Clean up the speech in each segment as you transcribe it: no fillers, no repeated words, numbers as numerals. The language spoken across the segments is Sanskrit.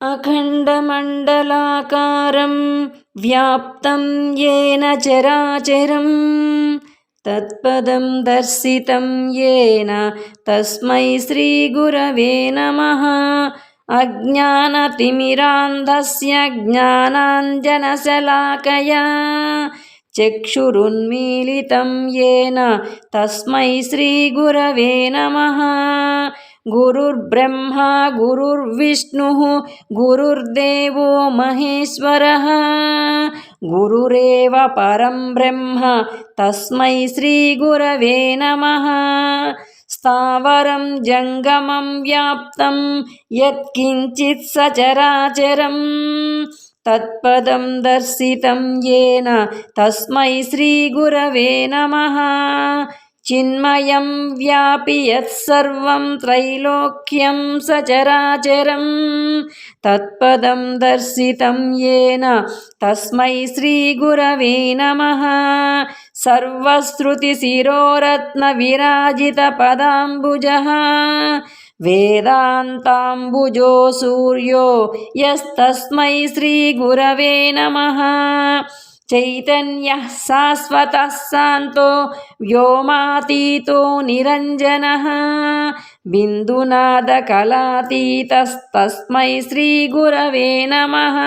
अखण्डमण्डलाकारं व्याप्तं येन चराचरं तत्पदं दर्शितं येन तस्मै श्रीगुरवे नमः। अज्ञानतिमिरान्धस्य ज्ञानाञ्जनशलाकया चक्षुरुन्मीलितं येन तस्मै श्रीगुरवे नमः। गुरुर्ब्रह्मा गुरुर्विष्णुः गुरुर्देवो महेश्वरः गुरुरेव परं ब्रह्म तस्मै श्रीगुरवे नमः। स्थावरं जङ्गमं व्याप्तं यत्किञ्चित् सचराचरं तत्पदं दर्शितं येन तस्मै श्रीगुरवे नमः। चिन्मयं व्यापि यत्सर्वं त्रैलोक्यं सचराचरं तत्पदं दर्शितं येन तस्मै श्रीगुरवे नमः। सर्वश्रुतिशिरोरत्नविराजितपदाम्बुजः वेदान्ताम्बुजो सूर्यो यस्तस्मै श्रीगुरवे नमः। चैतन्यः शाश्वतः शान्तो व्योमातीतो निरञ्जनः बिन्दुनादकलातीतस्तस्मै श्रीगुरवे नमः।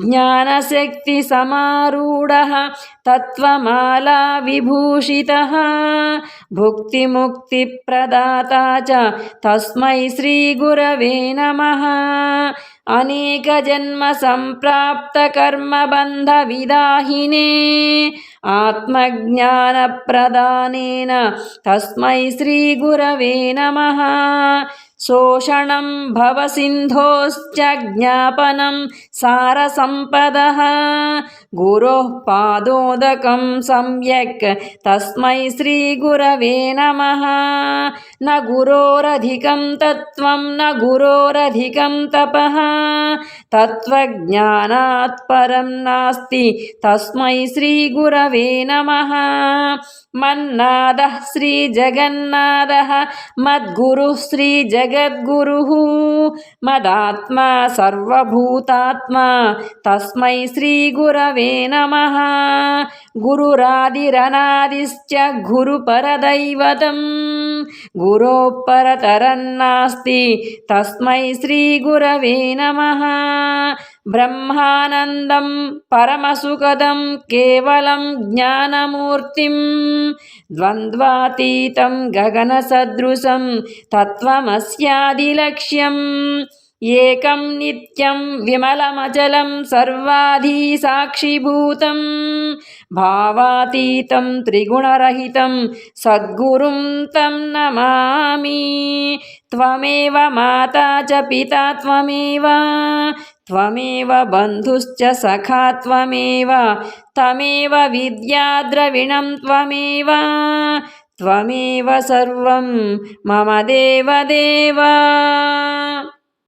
ज्ञानशक्तिसमारूढः तत्त्वमाला विभूषितः भुक्तिमुक्तिप्रदाता च तस्मै श्रीगुरवे नमः। अनेकजन्मसम्प्राप्तकर्मबन्धविदाहिने आत्मज्ञानप्रदानेन तस्मै श्रीगुरवे नमः। शोषणं भवसिन्धोश्च ज्ञापनं सारसम्पदः गुरोः पादोदकं सम्यक् तस्मै श्रीगुरवे नमः। न गुरोरधिकं तत्त्वं न गुरोरधिकं तपः तत्त्वज्ञानात् परं नास्ति तस्मै श्रीगुरवे नमः। मन्नादः श्रीजगन्नाथः मद्गुरुः श्रीजगद्गुरुः मदात्मा सर्वभूतात्मा तस्मै श्रीगुरवे नमः। गुरुरादिरनादिश्च गुरुपरदैवतं गुरोः परतरन्नास्ति तस्मै श्रीगुरवे नमः। ब्रह्मानन्दं परमसुखदं केवलं ज्ञानमूर्तिं द्वन्द्वातीतं गगनसदृशं तत्त्वमस्यादिलक्ष्यम् एकं नित्यं विमलमचलं सर्वाधिसाक्षिभूतं भावातीतं त्रिगुणरहितं सद्गुरुं तं नमामि। त्वमेव माता च पिता त्वमेव बन्धुश्च सखा त्वमेव विद्याद्रविणं त्वमेव सर्वं मम देवदेव।